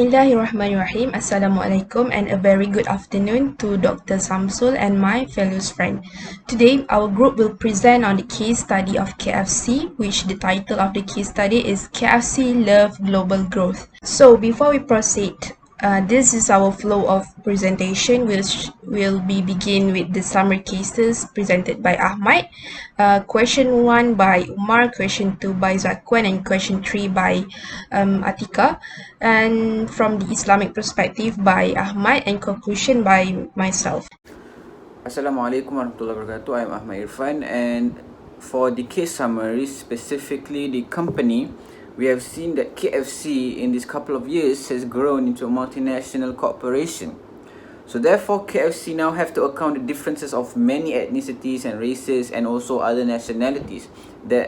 Bismillahirrahmanirrahim. Assalamualaikum and a very good afternoon to Dr. Samsul and my fellow friend. Today, our group will present on the case study of KFC, which the title of the case study is KFC Love Global Growth. So, before we proceed, this is our flow of presentation, which will be begin with the summary cases presented by Ahmad, question 1 by Umar, question 2 by Zakuan, and question 3 by Atiqah, and from the Islamic perspective by Ahmad, and conclusion by myself. Assalamualaikum warahmatullahi wabarakatuh. I'm Ahmad Irfan, and for the case summary, specifically the company, we have seen that KFC in this couple of years has grown into a multinational corporation. So therefore, KFC now have to account the differences of many ethnicities and races and also other nationalities. They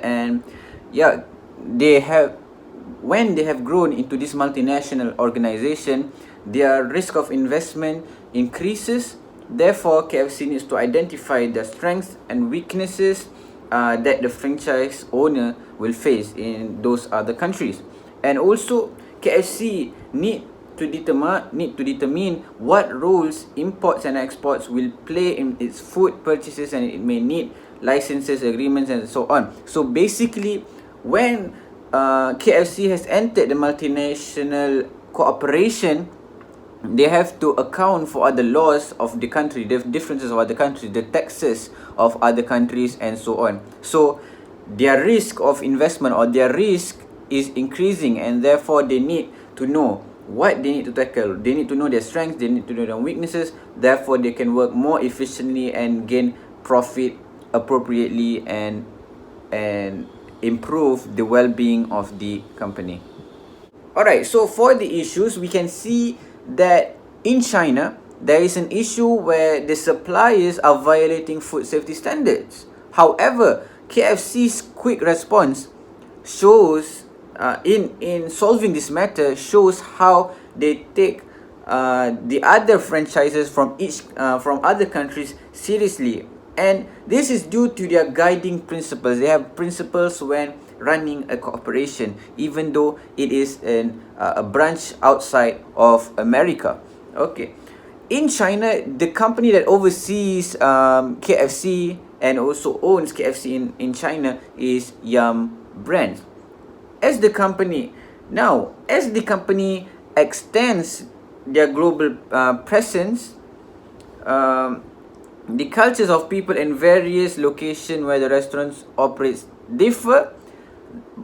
have when they have grown into this multinational organization, their risk of investment increases. Therefore, KFC needs to identify the strengths and weaknesses that the franchise owner will face in those other countries. And also, KFC need to determine what roles imports and exports will play in its food purchases, and it may need licenses, agreements, and so on. So basically, when KFC has entered the multinational cooperation, they have to account for other laws of the country, the differences of other countries, the taxes of other countries, and so on. So their risk of investment or their risk is increasing, and therefore they need to know what they need to tackle. They need to know their strengths, they need to know their weaknesses. Therefore, they can work more efficiently and gain profit appropriately and improve the well-being of the company. Alright, so for the issues, we can see that in China, there is an issue where the suppliers are violating food safety standards. However, KFC's quick response shows in solving this matter shows how they take the other franchises from other countries seriously, and this is due to their guiding principles. They have principles when running a corporation, even though it is a branch outside of America. Okay, in China, the company that oversees KFC and also owns KFC in China is Yum Brands. As the company extends their global presence, the cultures of people in various locations where the restaurants operate differ.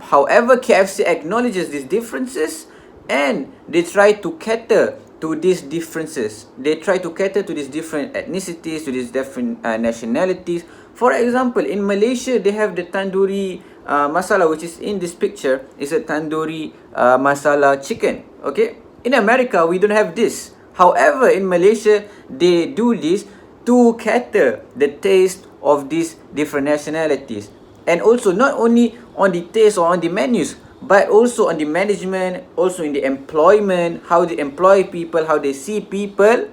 However, KFC acknowledges these differences, and they try to cater to these differences. They try to cater to these different ethnicities, to these different nationalities. For example, in Malaysia, they have the tandoori masala, which is in this picture, is a tandoori masala chicken. Okay, in America, we don't have this. However, in Malaysia, they do this to cater the taste of these different nationalities, and also not only on the taste or on the menus, but also on the management, also in the employment, how they employ people, how they see people.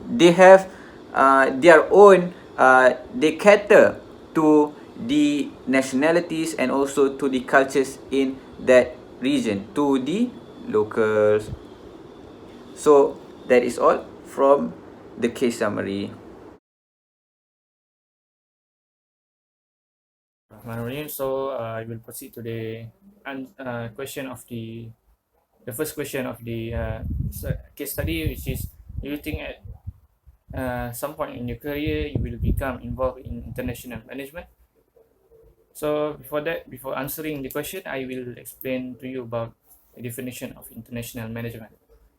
They have their own, they cater to the nationalities and also to the cultures in that region, to the locals. So that is all from the case summary. So I will proceed to the question of the first question of the case study, which is, do you think at some point in your career you will become involved in international management? So before answering the question, I will explain to you about the definition of international management.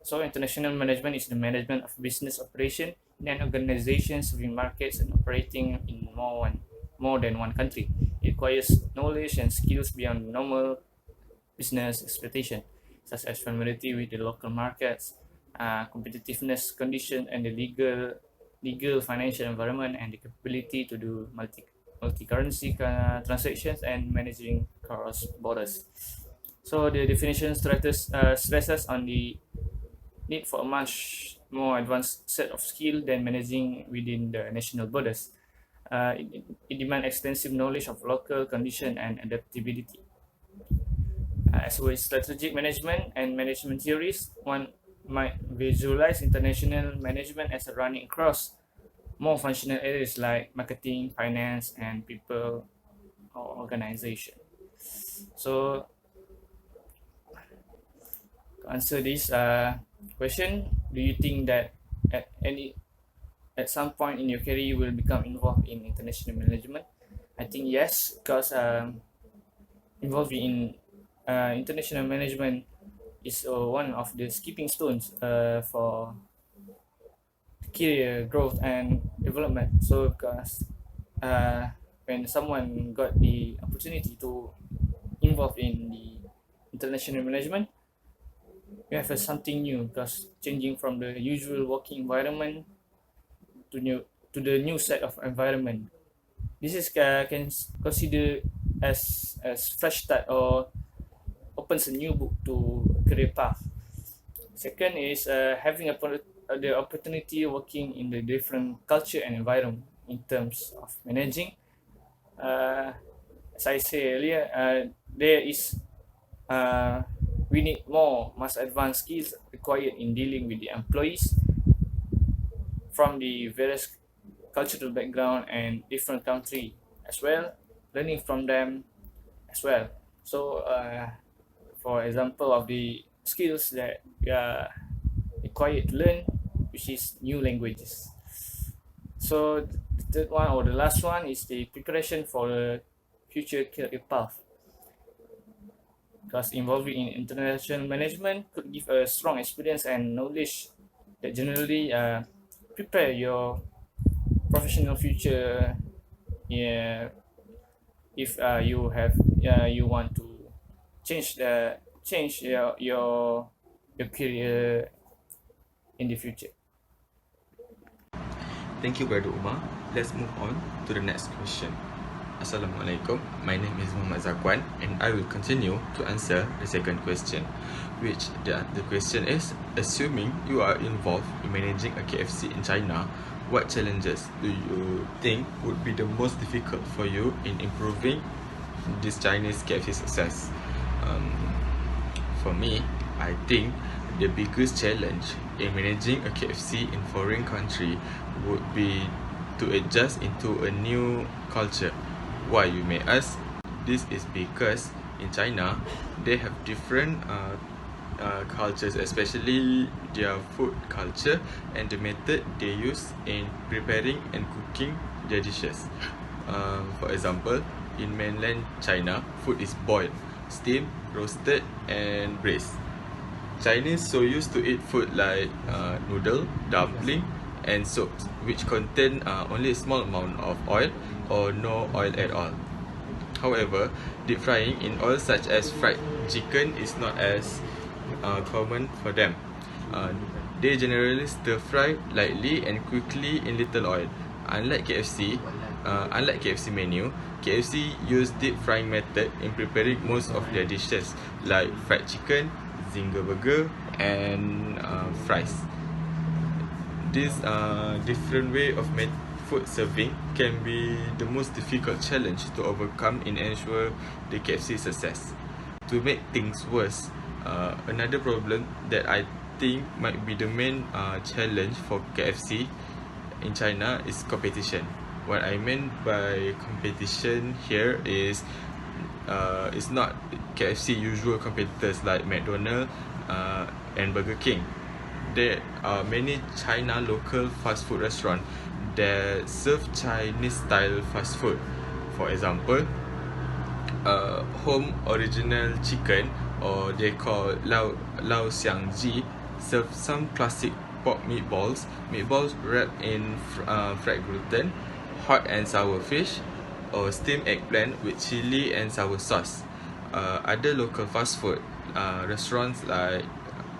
So international management is the management of business operation in an organization serving markets and operating in more than one country. It requires knowledge and skills beyond normal business expectation, such as familiarity with the local markets, competitiveness condition, and the legal financial environment, and the capability to do multi-currency transactions and managing cross borders. So the definition stresses on the need for a much more advanced set of skill than managing within the national borders. It demands extensive knowledge of local condition and adaptability. As with strategic management and management theories, one might visualize international management as a running across more functional areas like marketing, finance, and people or organization. So to answer this question, do you think that at some point in your career you will become involved in international management? I think yes, because involved in international management is one of the skipping stones for career growth and development. So because when someone got the opportunity to involve in the international management, you have something new because changing from the usual working environment to the new set of environment. This is can consider as fresh start or opens a new book to career path. Second is having the opportunity working in the different culture and environment in terms of managing. As I said earlier, there is we need more mass advanced skills required in dealing with the employees from the various cultural background and different country as well, learning from them as well. So for example of the skills that we are required to learn, which is new languages. So the third one or the last one is the preparation for the future career path, because involving in international management could give a strong experience and knowledge that generally prepare your professional future. Yeah, if you want to change your career in the future. Thank you, Brother Umar. Let's move on to the next question. Assalamualaikum. My name is Mohamad Zakuan, and I will continue to answer the second question, which the question is: assuming you are involved in managing a KFC in China, what challenges do you think would be the most difficult for you in improving this Chinese KFC success? For me, I think the biggest challenge in managing a KFC in foreign country would be to adjust into a new culture. Why, you may ask? This is because in China they have different cultures, especially their food culture and the method they use in preparing and cooking their dishes. For example, in mainland China, food is boiled, steamed, roasted, and braised. Chinese so used to eat food like noodle, dumpling, and soups, which contain only a small amount of oil or no oil at all. However, deep frying in oil such as fried chicken is not as common for them. They generally stir fry lightly and quickly in little oil. Unlike KFC menu, KFC use deep frying method in preparing most of their dishes like fried chicken, zinger burger, and fries. This different way of food serving can be the most difficult challenge to overcome in ensure the KFC success. To make things worse, another problem that I think might be the main challenge for KFC in China is competition. What I mean by competition here is it's not KFC usual competitors like McDonald's and Burger King. There are many China local fast food restaurants that serve Chinese style fast food. For example, home original chicken, or they call Lao Xiang Ji, serve some classic pork meatballs wrapped in fried gluten, hot and sour fish, or steamed eggplant with chili and sour sauce. Other local fast food restaurants like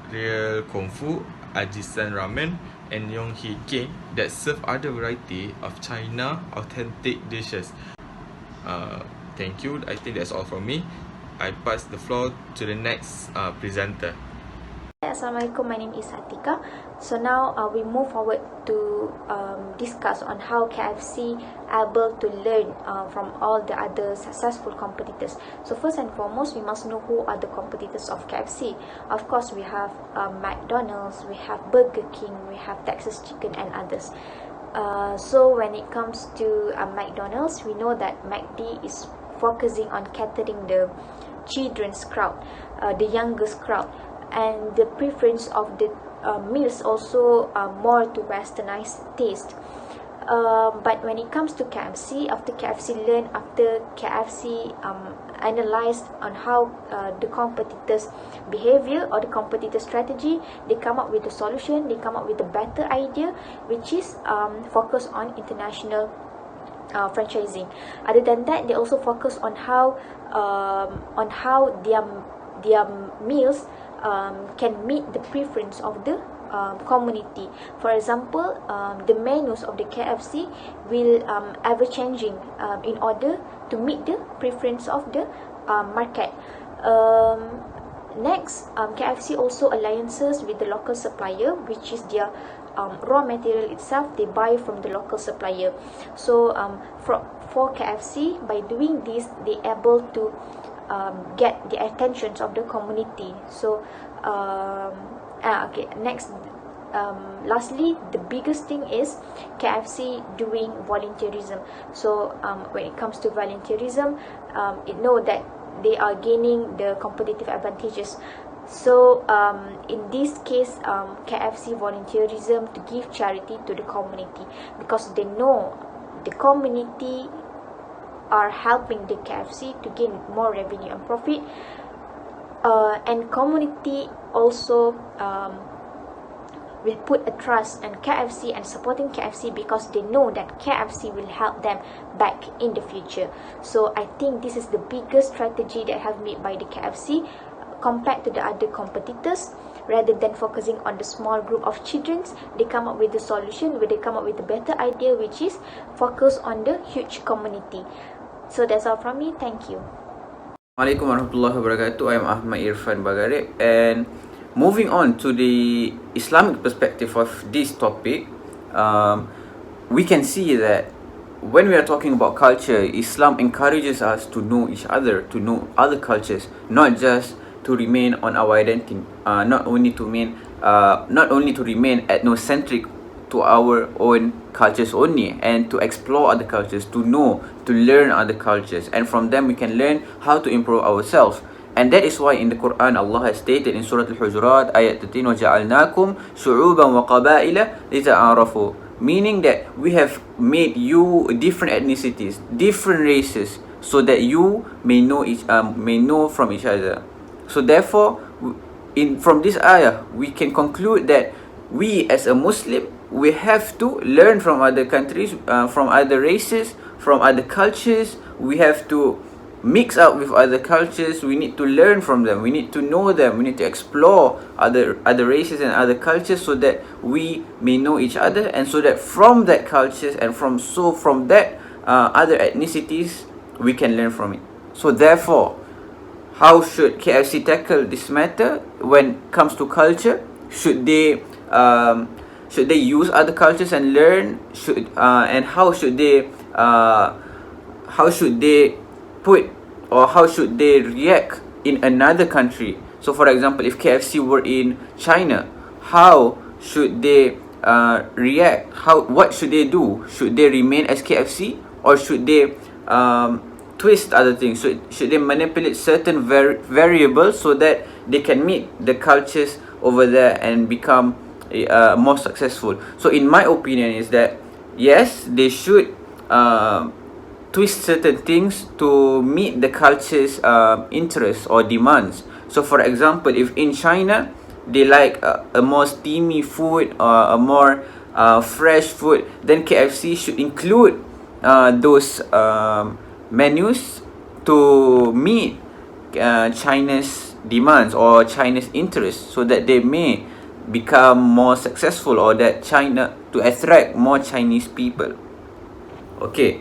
Real Kung Fu, Ajisan Ramen, and Yonghe King that serve other variety of China authentic dishes. Thank you. I think that's all from me. I pass the floor to the next presenter. Assalamualaikum. My name is Atiqah. So now we move forward to discuss on how KFC able to learn from all the other successful competitors. So first and foremost, we must know who are the competitors of KFC. Of course, we have McDonald's, we have Burger King, we have Texas Chicken, and others. So when it comes to McDonald's, we know that McD is focusing on catering the children's crowd, the youngest crowd, and the preference of the meals also more to westernized taste. But when it comes to KFC, after KFC analyzed on how the competitors' behavior or the competitor strategy, they come up with a solution, they come up with a better idea, which is focus on international franchising. Other than that, they also focus on how their meals can meet the preference of the community. For example, the menus of the KFC will ever changing in order to meet the preference of the market. Next, KFC also alliances with the local supplier, which is their raw material itself. They buy from the local supplier. So for KFC, by doing this, they able to get the attention of the community. So okay, next, lastly, the biggest thing is KFC doing volunteerism. So when it comes to volunteerism, it know that they are gaining the competitive advantages. So in this case, KFC volunteerism to give charity to the community, because they know the community are helping the KFC to gain more revenue and profit, and community also will put a trust in KFC and supporting KFC, because they know that KFC will help them back in the future. So I think this is the biggest strategy that have made by the KFC compared to the other competitors. Rather than focusing on the small group of children, they come up with the solution, where they come up with a better idea, which is focus on the huge community. So that's all from me. Thank you. Assalamualaikum warahmatullahi wabarakatuh. I am Ahmad Irfan Bagarib, and moving on to the Islamic perspective of this topic, we can see that when we are talking about culture, Islam encourages us to know each other, to know other cultures, not just to remain on our identity, not only to remain ethnocentric to our own cultures only, and to explore other cultures, to know, to learn other cultures, and from them we can learn how to improve ourselves. And that is why in the Quran Allah has stated in Surah Al-Hujurat ayat 13, وَجَعَلْنَاكُمْ شُعُوبًا وَقَبَائِلَ لِتَعَارَفُوا, meaning that we have made you different ethnicities, different races, so that you may know from each other. So therefore, from this ayah, we can conclude that we as a Muslim, we have to learn from other countries, from other races, from other cultures. We have to mix up with other cultures. We need to learn from them. We need to know them. We need to explore other races and other cultures, so that we may know each other, and so that from that cultures and from that other ethnicities, we can learn from it. So therefore, how should KFC tackle this matter when it comes to culture? Should they use other cultures and learn? And how should they put, or how should they react in another country? So for example, if KFC were in China, how should they react? What should they do? Should they remain as KFC, or should they twist other things? Should they manipulate certain variables so that they can meet the cultures over there and become more successful? So in my opinion is that yes, they should twist certain things to meet the culture's interests or demands. So for example, if in China they like a more steamy food or a more fresh food, then KFC should include those menus to meet China's demands or China's interests, so that they may become more successful, or that China to attract more Chinese people. Okay,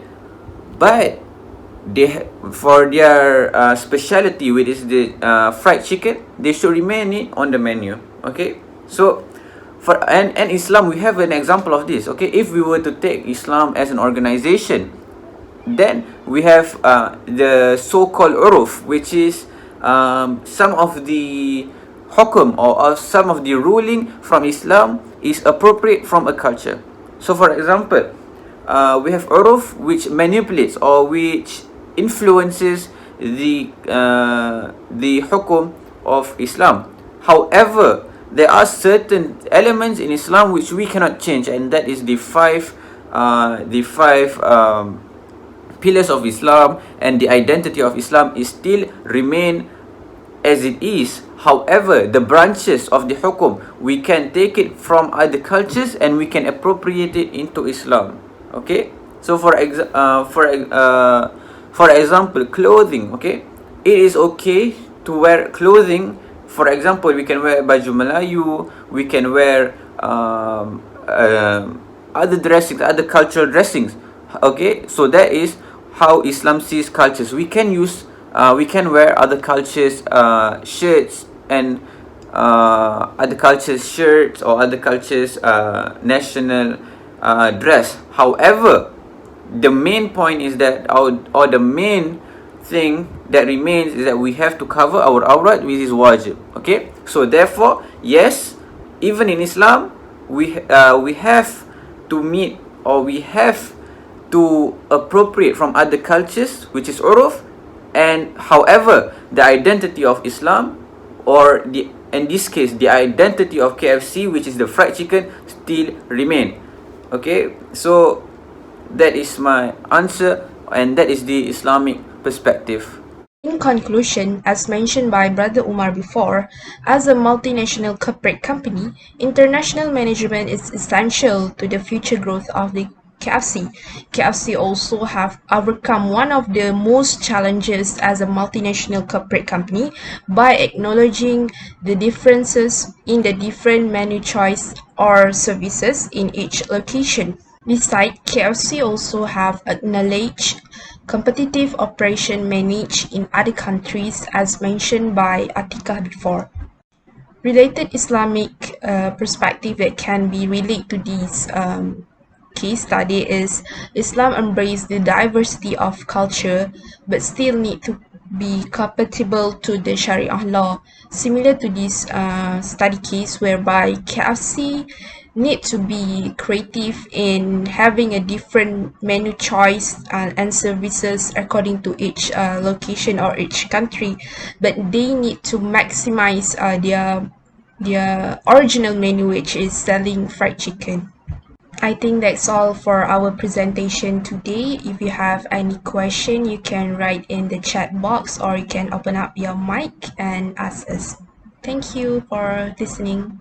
but for their specialty, which is the fried chicken, they should remain it on the menu. Okay, so and Islam, we have an example of this. Okay, if we were to take Islam as an organization, then we have the so-called uruf, which is some of the hukum or some of the ruling from Islam is appropriate from a culture. So for example, we have uruf which manipulates or which influences the hukum of Islam. However, there are certain elements in Islam which we cannot change, and that is the five pillars of Islam, and the identity of Islam is still remain as it is. However, the branches of the hukum, we can take it from other cultures and we can appropriate it into Islam. Okay, so for example, clothing. Okay, it is okay to wear clothing. For example, we can wear baju Melayu, we can wear other dressings, other cultural dressings. Okay, so that is how Islam sees cultures. We can wear other cultures shirts and other cultures shirts or other cultures national dress. However, the main point is that or the main thing that remains is that we have to cover our awrat, which is wajib. Okay, so therefore, yes, even in Islam, we have to meet, or we have to appropriate from other cultures, which is uruf. And however, the identity of Islam, or in this case the identity of KFC, which is the fried chicken, still remain. Okay, so that is my answer, and that is the Islamic perspective. In conclusion, as mentioned by Brother Umar before, as a multinational corporate company, international management is essential to the future growth of the KFC. KFC also have overcome one of the most challenges as a multinational corporate company by acknowledging the differences in the different menu choice or services in each location. Besides, KFC also have acknowledged competitive operation managed in other countries as mentioned by Atiqah before. Related Islamic perspective that can be related to this case study is Islam embrace the diversity of culture but still need to be compatible to the Sharia law, similar to this study case whereby KFC need to be creative in having a different menu choice and services according to each location or each country, but they need to maximize their original menu, which is selling fried chicken. I think that's all for our presentation today. If you have any question, you can write in the chat box or you can open up your mic and ask us. Thank you for listening.